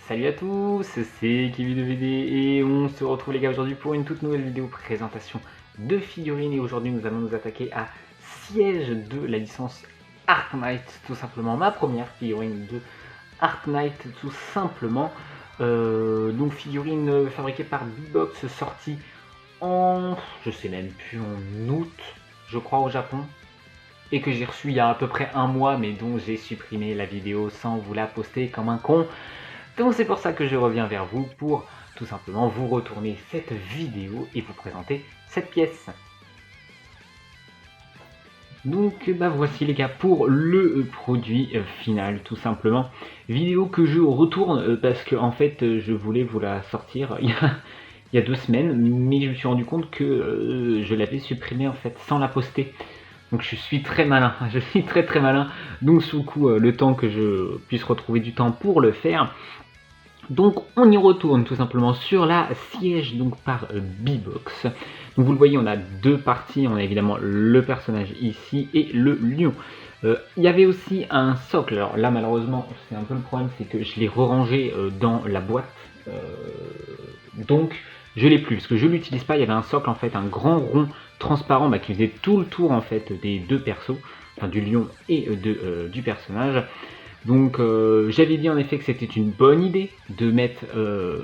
Salut à tous, c'est Kevin de VD et on se retrouve les gars aujourd'hui pour une toute nouvelle vidéo présentation de figurines et aujourd'hui nous allons nous attaquer à Siège de la licence Ark Knight, tout simplement ma première figurine de Ark Knight tout simplement. Donc figurine fabriquée par B-Box, sortie en, je sais même plus, en août je crois au Japon, et que j'ai reçu il y a à peu près un mois mais dont j'ai supprimé la vidéo sans vous la poster comme un con. Donc c'est pour ça que je reviens vers vous pour tout simplement vous retourner cette vidéo et vous présenter cette pièce. Donc voici les gars pour le produit final tout simplement. Vidéo que je retourne parce que en fait je voulais vous la sortir il y a 2 semaines, mais je me suis rendu compte que je l'avais supprimée en fait sans la poster. Donc je suis très malin, je suis très malin. Donc sous le coup, le temps que je puisse retrouver du temps pour le faire. Donc on y retourne tout simplement sur la Siège donc par B-Box. Donc vous le voyez, on a deux parties, on a évidemment le personnage ici et le lion. Il y avait aussi un socle, alors là malheureusement c'est un peu le problème, c'est que je l'ai rangé dans la boîte, donc je l'ai plus, parce que je l'utilise pas. Il y avait un socle en fait, un grand rond transparent qui faisait tout le tour en fait des deux persos, enfin du lion et du personnage. Donc j'avais dit en effet que c'était une bonne idée de mettre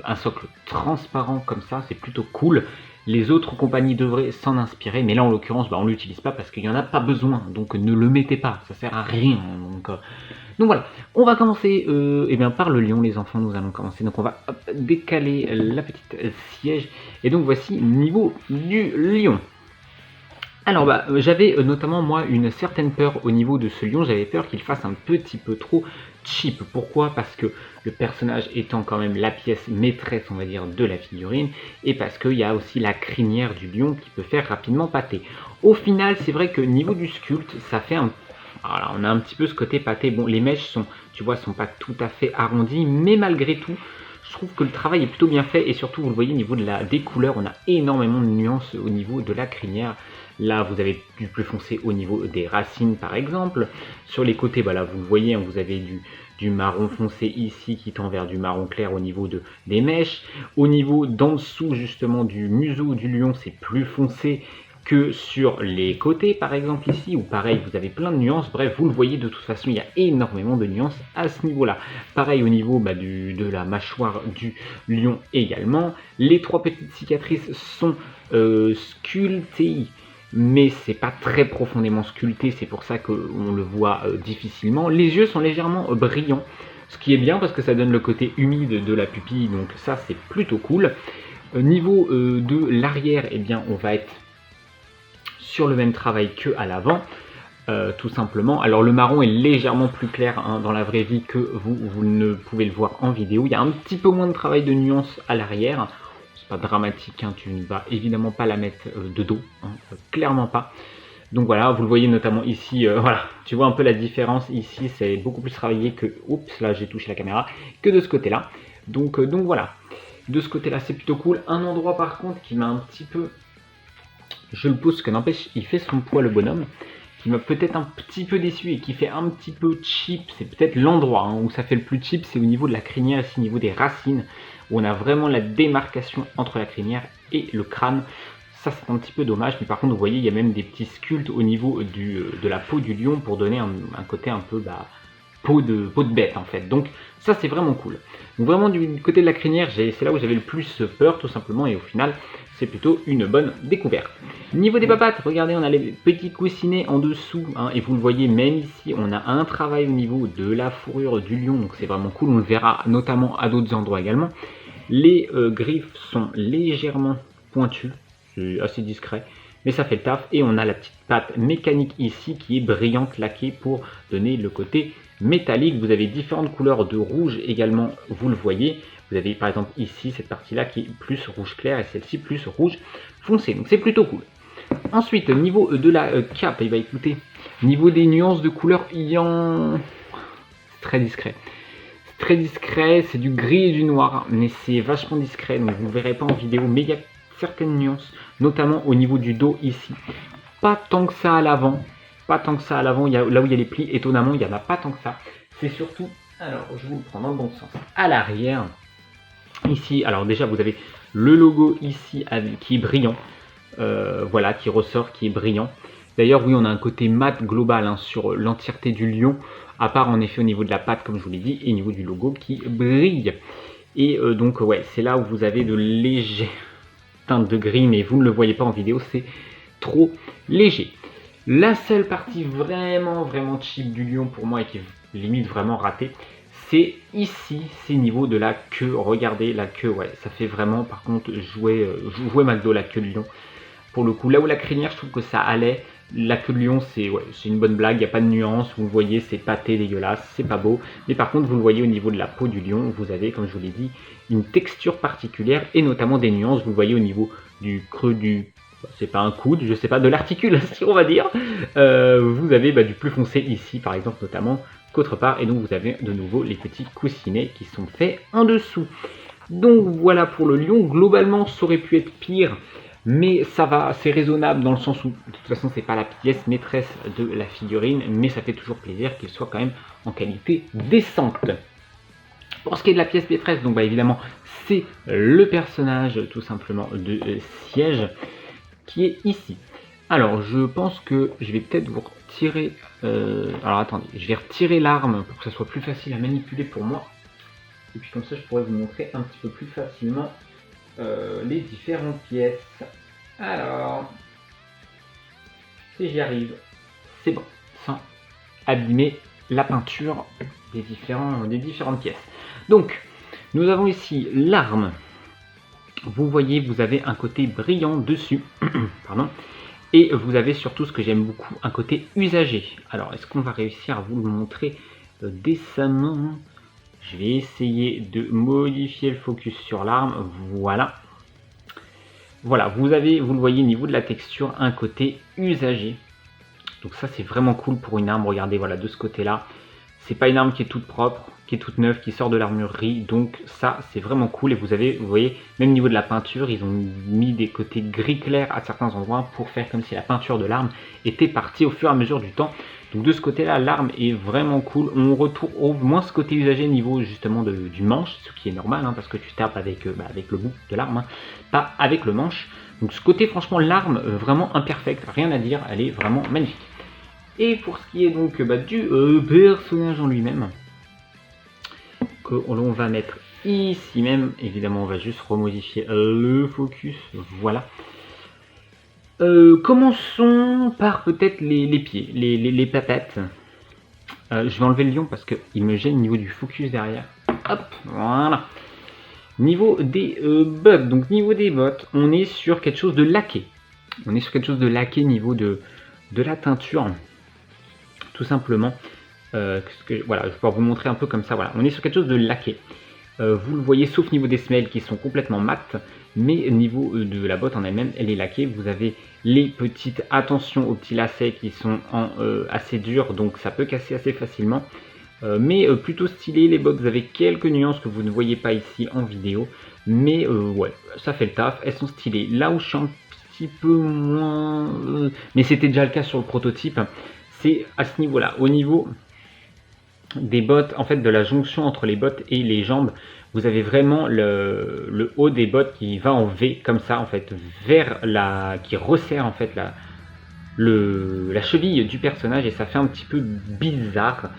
un socle transparent comme ça, c'est plutôt cool. Les autres compagnies devraient s'en inspirer, mais là en l'occurrence on l'utilise pas parce qu'il n'y en a pas besoin, donc ne le mettez pas, ça sert à rien. Donc voilà, on va commencer par le lion les enfants, nous allons commencer. Donc on va décaler la petite siège, et donc voici niveau du lion. Alors j'avais notamment moi une certaine peur au niveau de ce lion, j'avais peur qu'il fasse un petit peu trop cheap. Pourquoi? Parce que le personnage étant quand même la pièce maîtresse on va dire de la figurine, et parce qu'il y a aussi la crinière du lion qui peut faire rapidement pâter. Au final c'est vrai que niveau du sculpte ça fait un... Voilà, on a un petit peu ce côté pâté. Bon, les mèches sont, tu vois, sont pas tout à fait arrondies, mais malgré tout je trouve que le travail est plutôt bien fait, et surtout vous le voyez au niveau des couleurs, on a énormément de nuances au niveau de la crinière. Là vous avez du plus foncé au niveau des racines par exemple. Sur les côtés, là vous le voyez, vous avez du marron foncé ici qui tend vers du marron clair au niveau des mèches. Au niveau d'en dessous justement du museau du lion, c'est plus foncé que sur les côtés par exemple ici, où pareil vous avez plein de nuances. Bref, vous le voyez, de toute façon il y a énormément de nuances à ce niveau là. Pareil au niveau de la mâchoire du lion également. Les trois petites cicatrices sont sculptées, mais c'est pas très profondément sculpté, c'est pour ça qu'on le voit difficilement. Les yeux sont légèrement brillants, ce qui est bien parce que ça donne le côté humide de la pupille, donc ça c'est plutôt cool. Niveau de l'arrière, on va être sur le même travail que à l'avant, tout simplement. Alors le marron est légèrement plus clair dans la vraie vie que vous ne pouvez le voir en vidéo. Il y a un petit peu moins de travail de nuance à l'arrière. C'est pas dramatique, tu ne vas évidemment pas la mettre de dos, clairement pas. Donc voilà, vous le voyez notamment ici, voilà, tu vois un peu la différence ici, c'est beaucoup plus travaillé que, oups, là j'ai touché la caméra, que de ce côté-là. Donc voilà, de ce côté-là c'est plutôt cool. Un endroit par contre qui m'a un petit peu, je le pose, que n'empêche, il fait son poids le bonhomme, qui m'a peut-être un petit peu déçu et qui fait un petit peu cheap, c'est peut-être l'endroit où ça fait le plus cheap, c'est au niveau de la crinière, ici au niveau des racines, où on a vraiment la démarcation entre la crinière et le crâne. Ça c'est un petit peu dommage, mais par contre vous voyez il y a même des petits sculptes au niveau de la peau du lion pour donner un côté un peu peau de bête en fait. Donc ça c'est vraiment cool. Donc vraiment du côté de la crinière, c'est là où j'avais le plus peur tout simplement, et au final c'est plutôt une bonne découverte. Niveau des papates, regardez, on a les petits coussinets en dessous, et vous le voyez même ici, on a un travail au niveau de la fourrure du lion, donc c'est vraiment cool, on le verra notamment à d'autres endroits également. Les griffes sont légèrement pointues, c'est assez discret, mais ça fait le taf, et on a la petite patte mécanique ici qui est brillante, laquée pour donner le côté métallique. Vous avez différentes couleurs de rouge également, vous le voyez. Vous avez par exemple ici cette partie là qui est plus rouge clair et celle-ci plus rouge foncé, donc c'est plutôt cool. Ensuite niveau de la cape, écoutez, niveau des nuances de couleurs, c'est très discret. C'est très discret, c'est du gris et du noir, mais c'est vachement discret, donc vous ne verrez pas en vidéo, mais il y a certaines nuances, notamment au niveau du dos ici. Pas tant que ça à l'avant, là où il y a les plis, étonnamment il n'y en a pas tant que ça. C'est surtout Alors, je vous le prends dans le bon sens. À l'arrière, ici, alors déjà, vous avez le logo ici qui est brillant. Voilà, qui ressort, qui est brillant. D'ailleurs, oui, on a un côté mat global hein, sur l'entièreté du lion, à part en effet au niveau de la patte, comme je vous l'ai dit, et au niveau du logo qui brille. Et donc, ouais, c'est là où vous avez de légères teintes de gris, mais vous ne le voyez pas en vidéo, c'est trop léger. La seule partie vraiment cheap du lion pour moi et qui est limite vraiment ratée, c'est ici, c'est niveau de la queue. Regardez la queue, ouais, ça fait vraiment par contre jouer McDo la queue de lion. Pour le coup, là où la crinière, je trouve que ça allait. La queue de lion, c'est une bonne blague, il n'y a pas de nuance. Vous le voyez, c'est pâté, dégueulasse, c'est pas beau. Mais par contre, vous le voyez au niveau de la peau du lion, vous avez, comme je vous l'ai dit, une texture particulière et notamment des nuances. Vous le voyez au niveau du creux du... c'est pas un coude, je sais pas, de l'articulation, on va dire. Vous avez du plus foncé ici, par exemple, notamment, qu'autre part. Et donc, vous avez de nouveau les petits coussinets qui sont faits en dessous. Donc, voilà pour le lion. Globalement, ça aurait pu être pire. Mais ça va, c'est raisonnable dans le sens où, de toute façon, c'est pas la pièce maîtresse de la figurine, mais ça fait toujours plaisir qu'il soit quand même en qualité décente. Pour ce qui est de la pièce maîtresse, donc évidemment, c'est le personnage tout simplement de Siège qui est ici. Alors, je pense que je vais peut-être vous retirer... alors, attendez, je vais retirer l'arme pour que ça soit plus facile à manipuler pour moi. Et puis comme ça, je pourrais vous montrer un petit peu plus facilement les différentes pièces. Alors, si j'y arrive, c'est bon, sans abîmer la peinture des différentes pièces. Donc, nous avons ici l'arme. Vous voyez, vous avez un côté brillant dessus, pardon, et vous avez surtout ce que j'aime beaucoup, un côté usagé. Alors, est-ce qu'on va réussir à vous le montrer décemment? Je vais essayer de modifier le focus sur l'arme. Voilà. Voilà, vous le voyez au niveau de la texture, un côté usagé. Donc ça, c'est vraiment cool pour une arme. Regardez, voilà, de ce côté-là. C'est pas une arme qui est toute propre, qui est toute neuve, qui sort de l'armurerie. Donc ça, c'est vraiment cool. Et vous voyez, même au niveau de la peinture, ils ont mis des côtés gris clair à certains endroits pour faire comme si la peinture de l'arme était partie au fur et à mesure du temps. Donc de ce côté-là, l'arme est vraiment cool. On retrouve moins ce côté usagé au niveau justement du manche, ce qui est normal, hein, parce que tu tapes avec le bout de l'arme, hein, pas avec le manche. Donc ce côté, franchement, l'arme, vraiment imperfecte, rien à dire, elle est vraiment magnifique. Et pour ce qui est donc du personnage en lui-même, que l'on va mettre ici même, évidemment on va juste remodifier le focus, voilà. Commençons par peut-être les pieds, les papettes. Je vais enlever le lion parce qu'il me gêne au niveau du focus derrière. Hop, voilà. Niveau des bottes, donc niveau des bottes, on est sur quelque chose de laqué. On est sur quelque chose de laqué niveau de la teinture. Tout simplement, voilà, je vais pouvoir vous montrer un peu comme ça, voilà, on est sur quelque chose de laqué. Vous le voyez, sauf niveau des semelles qui sont complètement mates, mais niveau de la botte en elle-même, elle est laquée. Vous avez les petites, attention aux petits lacets qui sont assez durs, donc ça peut casser assez facilement. Mais plutôt stylé, les bottes, vous avez quelques nuances que vous ne voyez pas ici en vidéo, mais ouais, ça fait le taf, elles sont stylées. Là où je suis un petit peu moins... mais c'était déjà le cas sur le prototype, c'est à ce niveau-là, au niveau des bottes, en fait de la jonction entre les bottes et les jambes, vous avez vraiment le haut des bottes qui va en V comme ça en fait, vers qui resserre en fait la cheville du personnage et ça fait un petit peu bizarre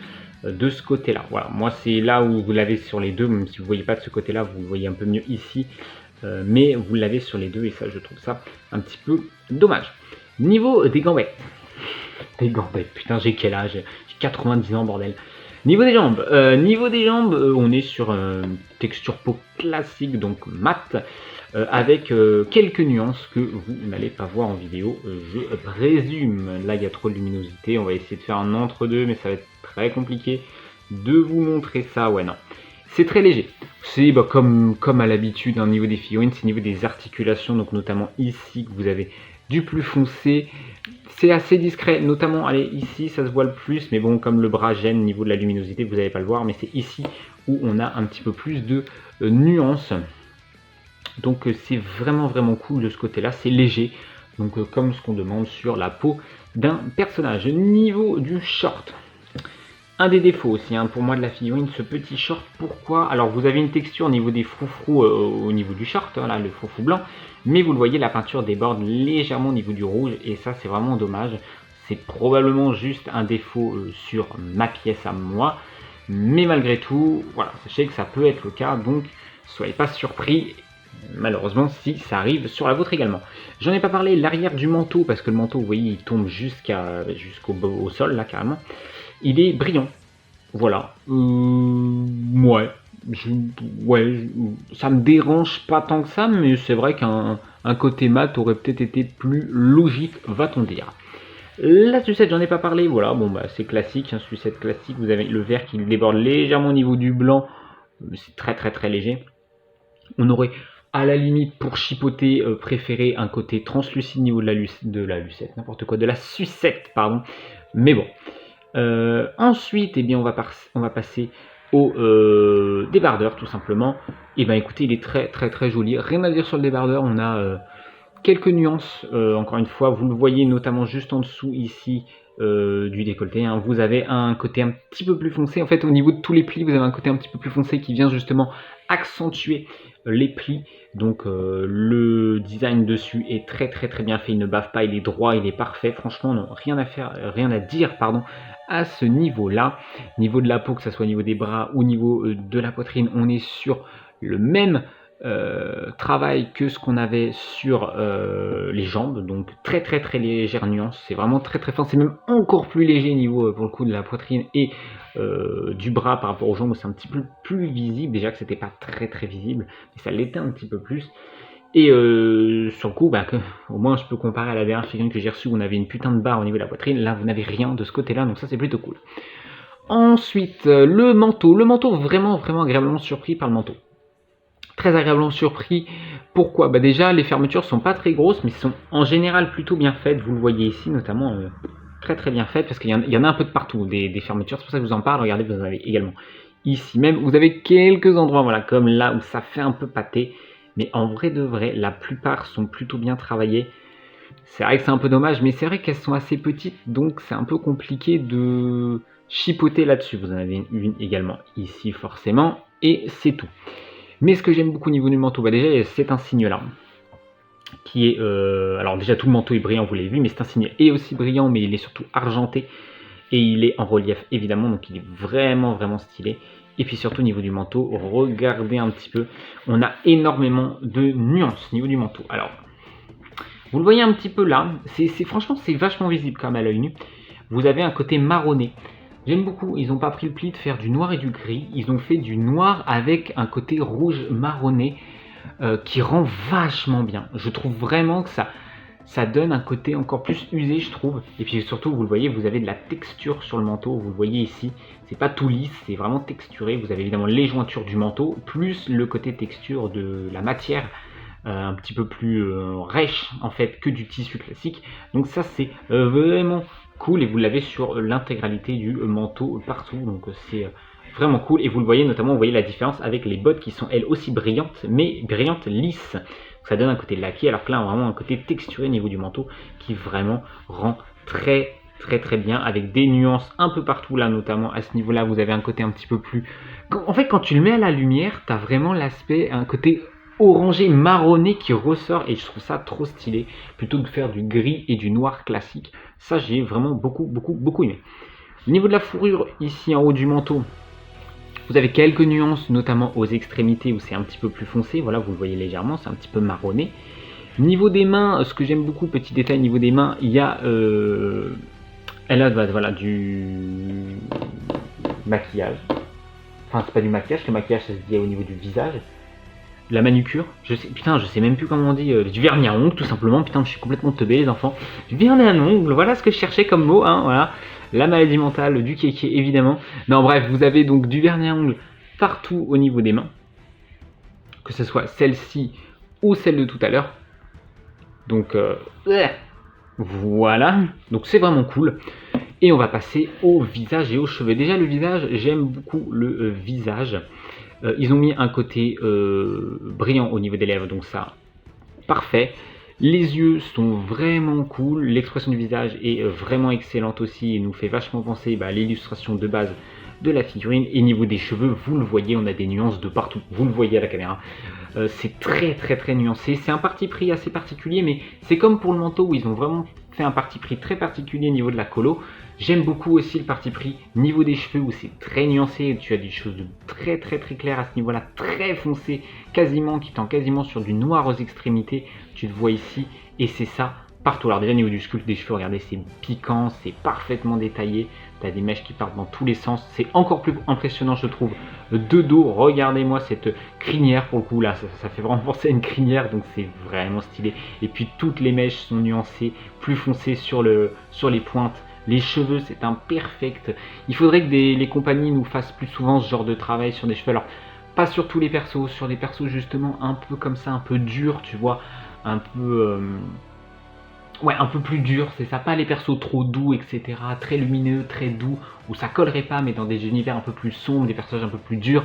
de ce côté-là. Voilà, moi c'est là où vous l'avez sur les deux, même si vous ne voyez pas de ce côté-là, vous le voyez un peu mieux ici, mais vous l'avez sur les deux et ça je trouve ça un petit peu dommage. Niveau des gambettes. Des gambettes, putain j'ai quel âge? J'ai 90 ans bordel. Niveau des jambes, on est sur une texture peau classique, donc mat, avec quelques nuances que vous n'allez pas voir en vidéo, je présume. Là il y a trop de luminosité, on va essayer de faire un entre-deux, mais ça va être très compliqué de vous montrer ça, ouais non. C'est très léger, c'est comme à l'habitude, au niveau des figurines, c'est au niveau des articulations, donc notamment ici que vous avez du plus foncé. C'est assez discret, notamment, allez, ici, ça se voit le plus, mais bon, comme le bras gêne au niveau de la luminosité, vous n'allez pas le voir, mais c'est ici où on a un petit peu plus de nuances. Donc, c'est vraiment cool de ce côté-là, c'est léger, donc comme ce qu'on demande sur la peau d'un personnage. Niveau du short, Un des défauts aussi pour moi de la figurine, ce petit short, pourquoi? Alors vous avez une texture au niveau des froufrous au niveau du short, là le froufrou blanc, mais vous le voyez, la peinture déborde légèrement au niveau du rouge et ça c'est vraiment dommage. C'est probablement juste un défaut sur ma pièce à moi, mais malgré tout, voilà, sachez que ça peut être le cas, donc soyez pas surpris. Malheureusement, si ça arrive sur la vôtre également. J'en ai pas parlé, l'arrière du manteau, parce que le manteau, vous voyez, il tombe jusqu'au sol, là, carrément. Il est brillant. Voilà. Ouais, ça me dérange pas tant que ça, mais c'est vrai qu'un côté mat aurait peut-être été plus logique, va-t-on dire. La sucette, j'en ai pas parlé, voilà, bon bah c'est classique, sucette classique, vous avez le vert qui déborde légèrement au niveau du blanc, c'est très très très léger. On aurait à la limite pour chipoter préféré un côté translucide au niveau de la lucette, n'importe quoi, de la sucette, pardon, mais bon. Ensuite, eh bien, on va passer au débardeur tout simplement. Et ben écoutez, il est très très très joli, rien à dire sur le débardeur, on a quelques nuances, encore une fois, vous le voyez notamment juste en dessous ici du décolleté, vous avez un côté un petit peu plus foncé, en fait au niveau de tous les plis vous avez un côté un petit peu plus foncé qui vient justement accentuer les plis, donc le design dessus est très très très bien fait, il ne bave pas, il est droit, il est parfait, franchement non, rien à dire pardon à ce niveau là. Niveau de la peau, que ce soit au niveau des bras ou au niveau de la poitrine, on est sur le même travail que ce qu'on avait sur les jambes, donc très très très légère nuance, c'est vraiment très très fin, c'est même encore plus léger niveau pour le coup de la poitrine et du bras par rapport aux jambes, c'est un petit peu plus visible, déjà que c'était pas très très visible, mais ça l'était un petit peu plus. Et sur le coup, au moins je peux comparer à la dernière figurine que j'ai reçue où on avait une putain de barre au niveau de la poitrine, là vous n'avez rien de ce côté là, donc ça c'est plutôt cool. Ensuite, le manteau vraiment vraiment agréablement surpris par le manteau. Très agréablement surpris. Pourquoi? Déjà les fermetures sont pas très grosses mais sont en général plutôt bien faites, vous le voyez ici notamment très très bien faites parce qu'il y en a un peu de partout des fermetures, c'est pour ça que je vous en parle. Regardez, vous en avez également ici même, vous avez quelques endroits voilà comme là où ça fait un peu pâté, mais en vrai de vrai la plupart sont plutôt bien travaillées. C'est vrai que c'est un peu dommage, mais c'est vrai qu'elles sont assez petites donc c'est un peu compliqué de chipoter là-dessus. Vous en avez une également ici forcément et c'est tout. Mais ce que j'aime beaucoup au niveau du manteau, déjà c'est un signe là, qui est, alors déjà tout le manteau est brillant, vous l'avez vu, mais c'est un signe est aussi brillant, mais il est surtout argenté, et il est en relief évidemment, donc il est vraiment vraiment stylé. Et puis surtout au niveau du manteau, regardez un petit peu, on a énormément de nuances au niveau du manteau. Alors, vous le voyez un petit peu là, franchement c'est vachement visible quand même à l'œil nu. Vous avez un côté marronné. J'aime beaucoup, ils n'ont pas pris le pli de faire du noir et du gris, ils ont fait du noir avec un côté rouge marronné qui rend vachement bien. Je trouve vraiment que ça donne un côté encore plus usé, je trouve. Et puis surtout, vous le voyez, vous avez de la texture sur le manteau, vous le voyez ici, c'est pas tout lisse, c'est vraiment texturé. Vous avez évidemment les jointures du manteau, plus le côté texture de la matière, un petit peu plus rêche en fait que du tissu classique. Donc ça c'est vraiment cool et vous l'avez sur l'intégralité du manteau partout, donc c'est vraiment cool. Et vous le voyez notamment, vous voyez la différence avec les bottes qui sont elles aussi brillantes, mais brillantes lisses. Ça donne un côté laqué, alors que là on a vraiment un côté texturé au niveau du manteau qui vraiment rend très très très bien, avec des nuances un peu partout là, notamment à ce niveau là vous avez un côté un petit peu plus, en fait quand tu le mets à la lumière t'as vraiment l'aspect, un côté orangé marronné qui ressort et je trouve ça trop stylé plutôt que de faire du gris et du noir classique. Ça j'ai vraiment beaucoup aimé. Au niveau de la fourrure ici en haut du manteau, vous avez quelques nuances notamment aux extrémités où c'est un petit peu plus foncé, voilà vous le voyez légèrement, c'est un petit peu marronné. Niveau des mains, ce que j'aime beaucoup, petit détail niveau des mains, il y a voilà, du maquillage. Enfin c'est pas du maquillage, le maquillage ça se dit au niveau du visage. La manucure, je sais même plus comment on dit, du vernis à ongles tout simplement, putain je suis complètement teubé les enfants. Du vernis à ongles, voilà ce que je cherchais comme mot, voilà. La maladie mentale, du kéké évidemment. Non bref, vous avez donc du vernis à ongles partout au niveau des mains, que ce soit celle-ci ou celle de tout à l'heure. Donc voilà, donc c'est vraiment cool. Et on va passer au visage et aux cheveux. Déjà le visage, j'aime beaucoup le visage. Ils ont mis un côté brillant au niveau des lèvres, donc ça, parfait. Les yeux sont vraiment cool, l'expression du visage est vraiment excellente aussi et nous fait vachement penser à l'illustration de base de la figurine. Et niveau des cheveux, vous le voyez, on a des nuances de partout, vous le voyez à la caméra. C'est très nuancé, c'est un parti pris assez particulier, mais c'est comme pour le manteau où ils ont vraiment fait un parti pris très particulier au niveau de la colo. J'aime beaucoup aussi le parti pris niveau des cheveux où c'est très nuancé, tu as des choses de très claires à ce niveau là, très foncé, quasiment, qui tend quasiment sur du noir aux extrémités, tu le vois ici, et c'est ça partout. Alors déjà au niveau du sculpte des cheveux, regardez, c'est piquant, c'est parfaitement détaillé, tu as des mèches qui partent dans tous les sens, c'est encore plus impressionnant je trouve de dos. Regardez-moi cette crinière, pour le coup là, ça fait vraiment penser à une crinière, donc c'est vraiment stylé. Et puis toutes les mèches sont nuancées, plus foncées sur les pointes. Les cheveux, c'est un perfect. Il faudrait que les compagnies nous fassent plus souvent ce genre de travail sur des cheveux. Alors, pas sur tous les persos, sur des persos justement un peu comme ça, un peu durs, tu vois, un peu... ouais, un peu plus dur, c'est ça, pas les persos trop doux, etc., très lumineux, très doux, où ça collerait pas, mais dans des univers un peu plus sombres, des personnages un peu plus durs,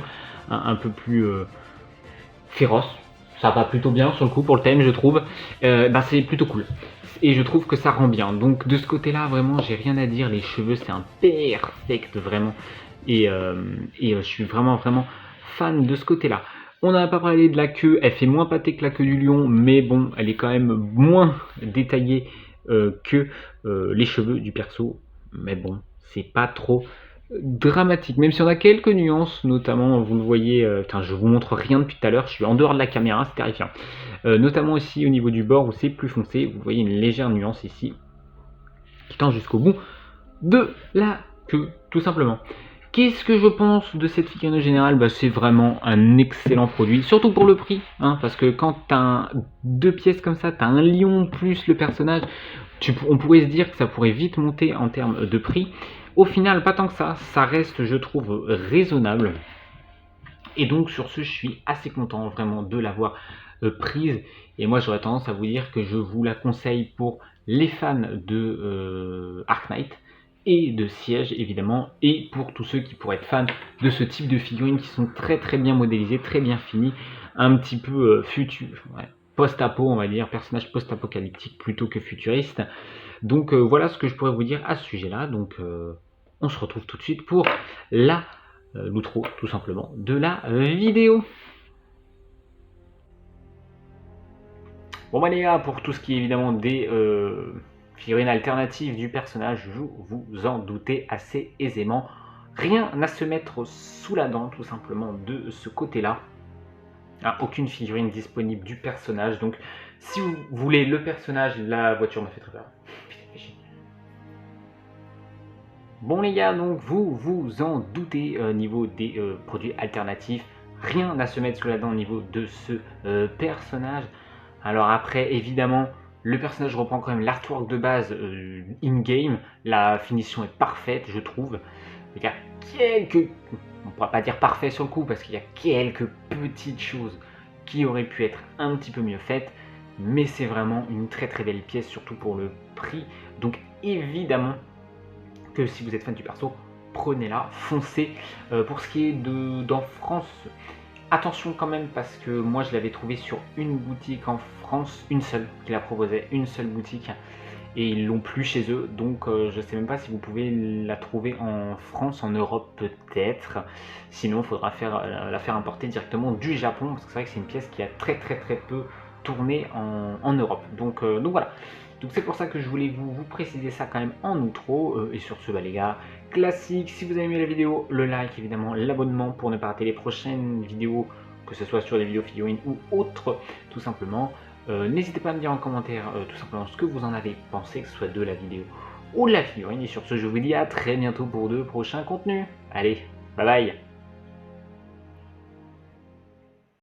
un peu plus féroces. Ça va plutôt bien sur le coup pour le thème, je trouve. C'est plutôt cool. Et je trouve que ça rend bien. Donc de ce côté-là, vraiment, j'ai rien à dire. Les cheveux, c'est un perfect, vraiment. Et je suis vraiment fan de ce côté-là. On n'a pas parlé de la queue, elle fait moins pâtée que la queue du lion, mais bon, elle est quand même moins détaillée que les cheveux du perso. Mais bon, c'est pas trop dramatique, même si on a quelques nuances, notamment, vous le voyez, je vous montre rien depuis tout à l'heure, je suis en dehors de la caméra, c'est terrifiant. Notamment aussi au niveau du bord où c'est plus foncé, vous voyez une légère nuance ici, qui tend jusqu'au bout de la queue, tout simplement. Qu'est-ce que je pense de cette figurine générale? C'est vraiment un excellent produit, surtout pour le prix, parce que quand tu as deux pièces comme ça, tu as un lion plus le personnage, on pourrait se dire que ça pourrait vite monter en termes de prix. Au final, pas tant que ça reste, je trouve, raisonnable. Et donc sur ce, je suis assez content vraiment de l'avoir prise. Et moi, j'aurais tendance à vous dire que je vous la conseille pour les fans de Ark Knight et de Siege évidemment, et pour tous ceux qui pourraient être fans de ce type de figurines qui sont très bien modélisées, très bien finies, un petit peu post-apo, on va dire, personnage post-apocalyptique plutôt que futuriste. Donc voilà ce que je pourrais vous dire à ce sujet-là. Donc on se retrouve tout de suite pour l'outro tout simplement de la vidéo. Bon les gars, pour tout ce qui est évidemment des figurines alternatives du personnage, vous vous en doutez assez aisément. Rien à se mettre sous la dent tout simplement de ce côté-là. Aucune figurine disponible du personnage. Donc si vous voulez le personnage, la voiture m'a fait très peur. Bon les gars, donc vous vous en doutez, niveau des produits alternatifs, rien à se mettre sous la dent au niveau de ce personnage. Alors après, évidemment, le personnage reprend quand même l'artwork de base in-game, la finition est parfaite, je trouve. Il y a quelques, on ne pourra pas dire parfait sur le coup, parce qu'il y a quelques petites choses qui auraient pu être un petit peu mieux faites, mais c'est vraiment une très belle pièce, surtout pour le prix. Donc évidemment, que si vous êtes fan du perso, prenez-la, foncez. Pour ce qui est d'en France, attention quand même parce que moi je l'avais trouvé sur une boutique en France, une seule qui la proposait, une seule boutique, et ils l'ont plus chez eux, donc je sais même pas si vous pouvez la trouver en France, en Europe peut-être. Sinon il faudra la faire importer directement du Japon, parce que c'est vrai que c'est une pièce qui a très peu tourné en Europe. Donc voilà. Donc c'est pour ça que je voulais vous préciser ça quand même en outro. Et sur ce, les gars, classique, si vous avez aimé la vidéo, le like évidemment, l'abonnement pour ne pas rater les prochaines vidéos, que ce soit sur les vidéos figurines ou autres, tout simplement. N'hésitez pas à me dire en commentaire tout simplement ce que vous en avez pensé, que ce soit de la vidéo ou de la figurine. Et sur ce, je vous dis à très bientôt pour de prochains contenus. Allez, bye bye.